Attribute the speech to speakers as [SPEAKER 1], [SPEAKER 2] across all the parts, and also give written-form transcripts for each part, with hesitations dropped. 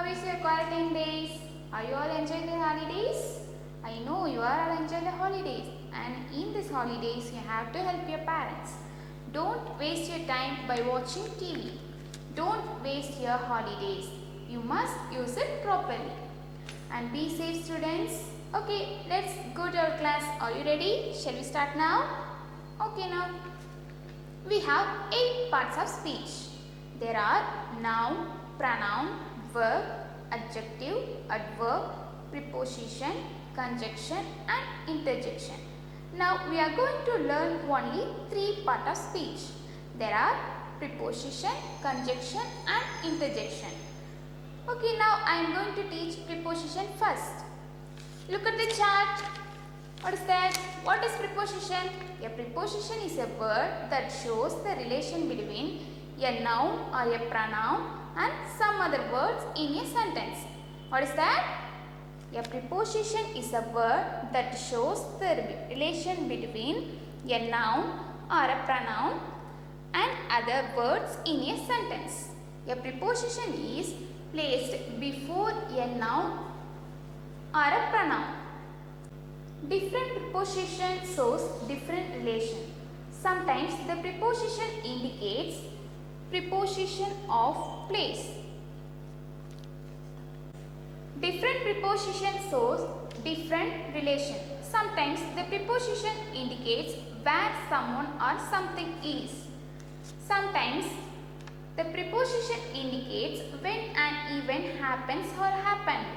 [SPEAKER 1] How is your quarantine days? Are you all enjoying the holidays? I know you are all enjoying the holidays, and in these holidays you have to help your parents. Don't waste your time by watching TV. Don't waste your holidays. You must use it properly. And be safe, students. Okay, let's go to our class. Are you ready? Shall we start now? Okay, now we have 8 parts of speech. There are noun, pronoun, verb, adjective, adverb, preposition, conjunction and interjection. Now we are going to learn only 3 parts of speech. There are preposition, conjunction and interjection. Okay, now I am going to teach preposition first. Look at the chart. What is that? What is preposition? A preposition is a word that shows the relation between a noun or a pronoun and some other words in a sentence. What is that? A preposition is a word that shows the relation between a noun or a pronoun and other words in a sentence. A preposition is placed before a noun or a pronoun. Different preposition shows different relation. Sometimes the preposition indicates preposition of place. Different preposition shows different relation. Sometimes the preposition indicates where someone or something is. Sometimes the preposition indicates when an event happens or happened.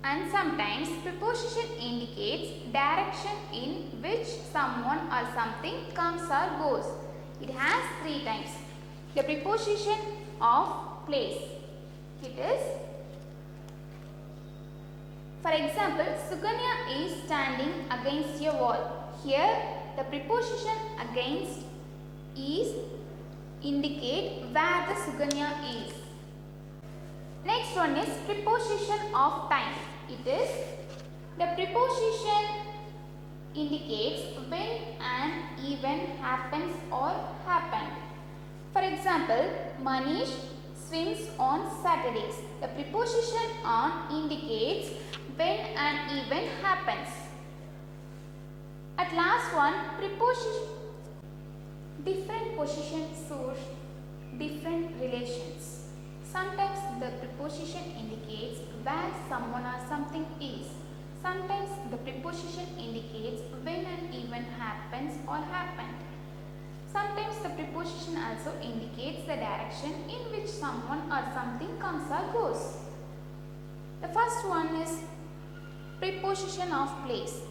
[SPEAKER 1] And sometimes preposition indicates direction in which someone or something comes or goes. It has 3 types. The preposition of place. It is, for example, Suganya is standing against a wall. Here the preposition against is indicate where the Suganya is. Next one is preposition of time. It is, the preposition indicates when an event happens or happened. For example, Manish swims on Saturdays. The preposition on indicates when an event happens. At last one, preposition. Different positions show different relations. Sometimes the preposition indicates where someone or something is. Sometimes the preposition indicates when an event happens or happened. Sometimes the preposition also indicates the direction in which someone or something comes or goes. The first one is preposition of place.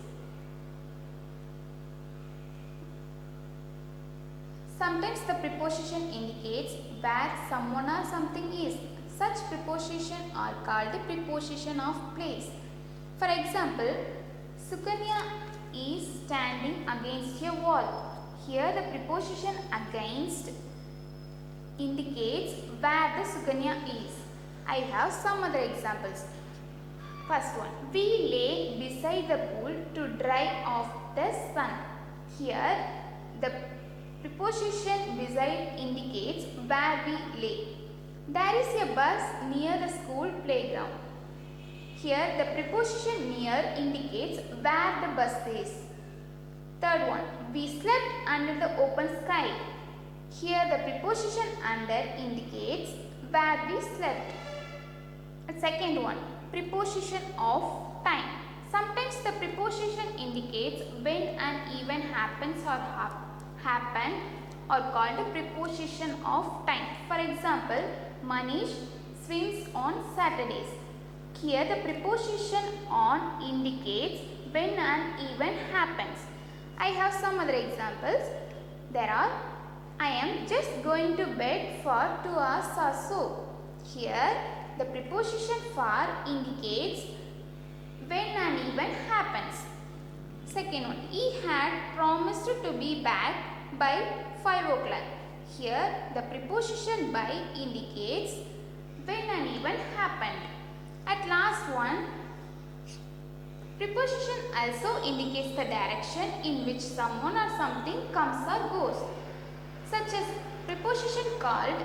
[SPEAKER 1] Sometimes the preposition indicates where someone or something is. Such prepositions are called the preposition of place. For example, Sukanya is standing against a wall. Here the preposition against indicates where the Sukanya is. I have some other examples. First one, we lay beside the pool to dry off the sun. Here the preposition beside indicates where we lay. There is a bus near the school playground. Here the preposition near indicates where the bus is. Third one, we slept under the open sky. Here the preposition under indicates where we slept. Second one, preposition of time. Sometimes the preposition indicates when an event happens or happened or called a preposition of time. For example, Manish swims on Saturdays. Here the preposition on indicates when an event happens. I have some other examples. There are, I am just going to bed for 2 hours or so. Here the preposition for indicates when an event happens. Second one, he had promised to be back by 5 o'clock. Here the preposition by indicates when an event happened. At last one, preposition also indicates the direction in which someone or something comes or goes, such as preposition called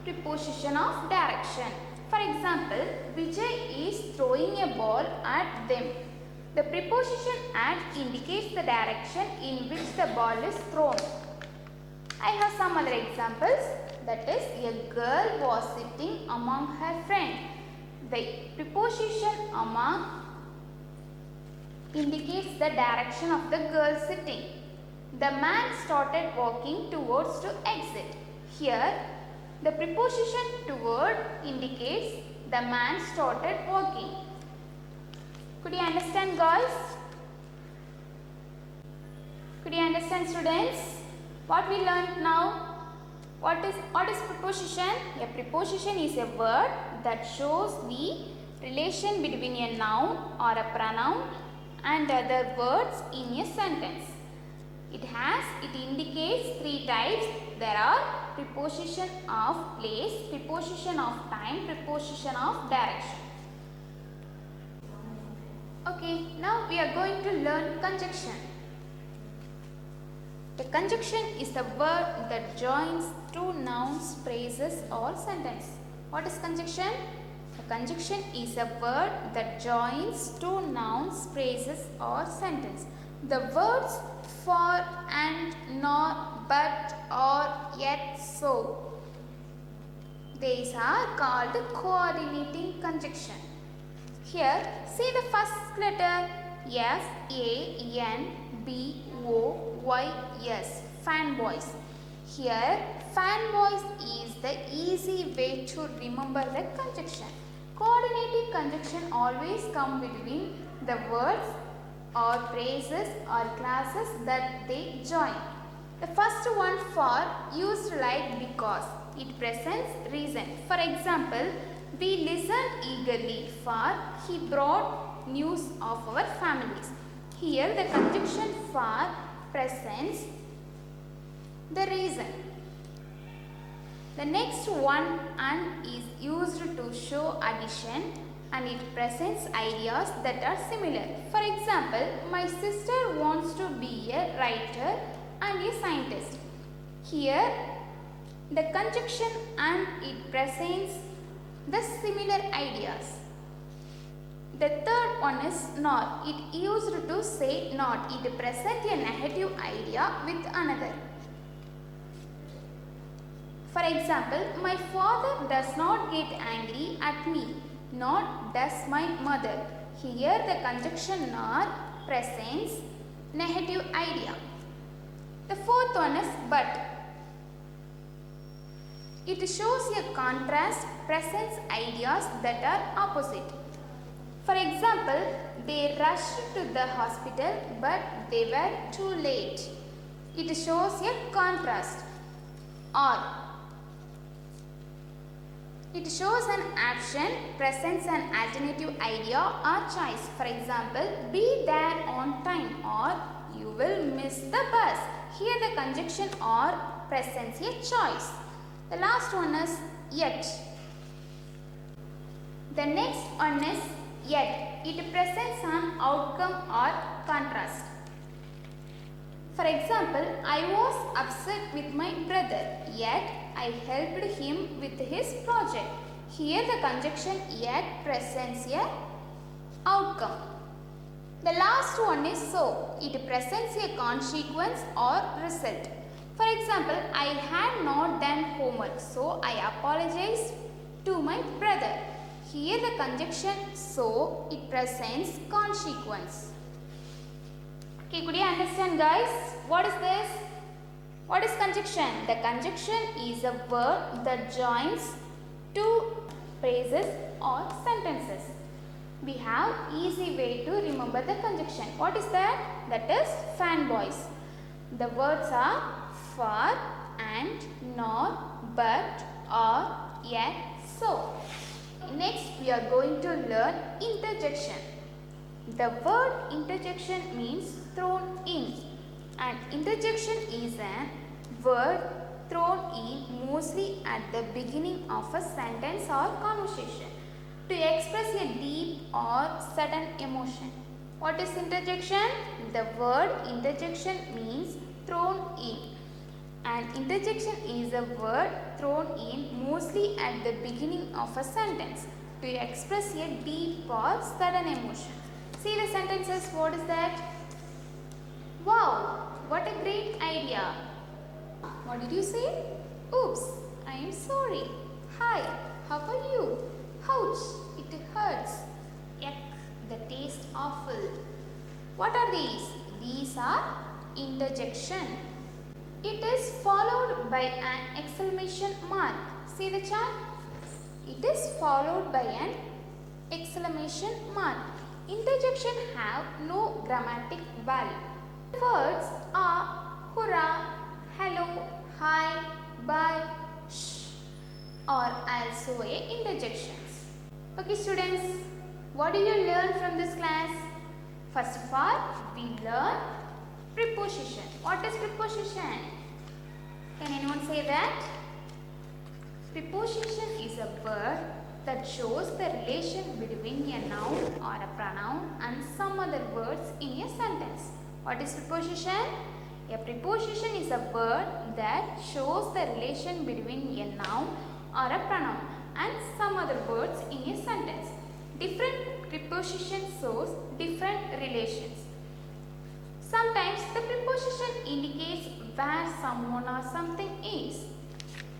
[SPEAKER 1] preposition of direction. For example, Vijay is throwing a ball at them. The preposition at indicates the direction in which the ball is thrown. I have some other examples. That is, a girl was sitting among her friends. The preposition among indicates the direction of the girl sitting. The man started walking towards to exit. Here, the preposition toward indicates the man started walking. Could you understand, guys? Could you understand, students? What we learned now? What is preposition? A preposition is a word that shows the relation between a noun or a pronoun and other words in a sentence. It indicates three types. There are preposition of place, preposition of time, preposition of direction. Okay, now we are going to learn conjunction. The conjunction is the word that joins two nouns, phrases or sentence. What is conjunction? The conjunction is a word that joins two nouns, phrases or sentence. The words for, and, nor, but, or, yet, so. These are called coordinating conjunction. Here, see the first letter F, A, N, B, O, Y, S, fanboys. Here, fanboys is the easy way to remember the conjunction. Coordinating conjunction always come between the words or phrases or classes that they join. The first one for used like because. It presents reason. For example, we listened eagerly for he brought news of our families. Here the conjunction for presents the reason. The next one and is used to show addition and it presents ideas that are similar. For example, my sister wants to be a writer and a scientist. Here the conjunction and it presents the similar ideas. The third one is nor. It used to say not. It presents a negative idea with another. For example, my father does not get angry at me, nor does my mother. Here the conjunction nor presents negative idea. The fourth one is but. It shows a contrast, presents ideas that are opposite. For example, they rushed to the hospital but they were too late. It shows a contrast. Or it shows an action, presents an alternative idea or choice. For example, be there on time or you will miss the bus. Here the conjunction or presents a choice. The last one is yet. The next one is yet. It presents an outcome or contrast. For example, I was upset with my brother, yet I helped him with his project. Here the conjunction yet presents a outcome. The last one is so. It presents a consequence or result. For example, I had not done homework, so I apologized to my brother. Here the conjunction so, it presents consequence. Okay, could you understand, guys? What is this? What is conjunction? The conjunction is a word that joins two phrases or sentences. We have easy way to remember the conjunction. What is that? That is fanboys. The words are for, and, nor, but, or, yet, so. Next, we are going to learn interjection. The word interjection means thrown in. And interjection is a word thrown in mostly at the beginning of a sentence or conversation to express a deep or sudden emotion. What is interjection? The word interjection means thrown in. An interjection is a word thrown in mostly at the beginning of a sentence to express a deep or sudden emotion. See the sentences. What is that? Wow, what a great idea. What did you say? Oops, I am sorry. Hi, how are you? Ouch, it hurts. Yuck, the taste awful. What are these? These are interjection. It is followed by an exclamation mark. See the chart? It is followed by an exclamation mark. Interjection have no grammatic value. Words are hurrah, hello, hi, bye, shh are also interjections. Okay students, what did you learn from this class? First of all, we learn preposition. What is preposition? Can anyone say that? Preposition is a word that shows the relation between a noun or a pronoun and some other words in a sentence. What is preposition? A preposition is a word that shows the relation between a noun or a pronoun and some other words in a sentence. Different prepositions shows different relations. Sometimes the preposition indicates where someone or something is.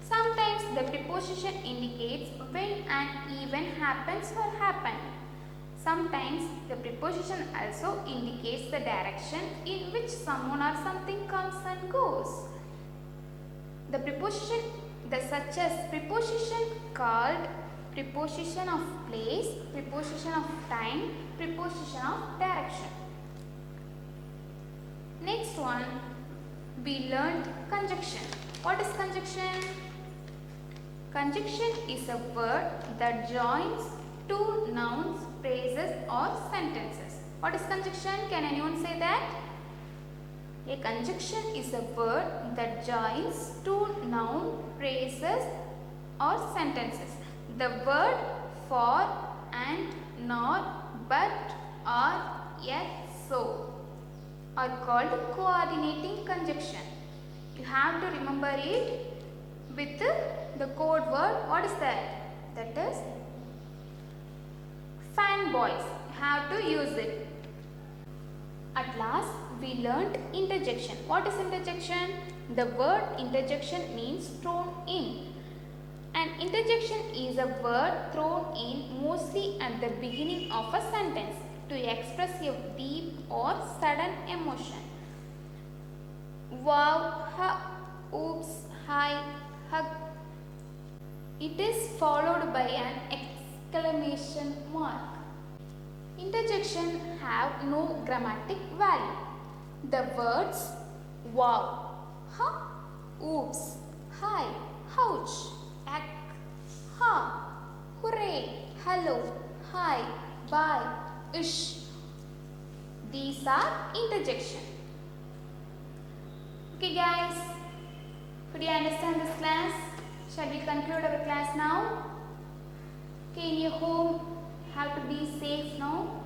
[SPEAKER 1] Sometimes the preposition indicates when an event happens or happened. Sometimes the preposition also indicates the direction in which someone or something comes and goes. The preposition such as preposition called, preposition of place, preposition of time, preposition of direction. Next one, we learned conjunction. What is conjunction? Conjunction is a word that joins two nouns, phrases or sentences. What is conjunction? Can anyone say that? A conjunction is a word that joins two noun, phrases or sentences. The word for, and, nor, but, or, yet, so are called coordinating conjunction. You have to remember it with the code word. What is that? That is fanboys. You have to use it. At last, we learnt interjection. What is interjection? The word interjection means thrown in. An interjection is a word thrown in mostly at the beginning of a sentence to express a deep or sudden emotion. Wow, ha, oops, hi, hug. It is followed by an exclamation mark. Interjection have no grammatic value. The words wow, ha, oops, hi, ouch, ack, ha, hooray, hello, hi, bye, ish. These are interjection. Okay guys, could you understand this class? Shall we conclude our class now? Okay, in your home, have to be safe now.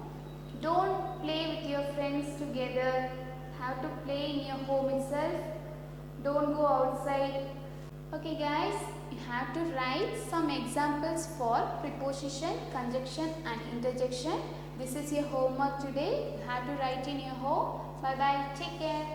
[SPEAKER 1] Don't play with your friends together. Have to play in your home itself. Don't go outside. Okay guys, you have to write some examples for preposition, conjunction and interjection. This is your homework today. You have to write in your home. Bye bye. Take care.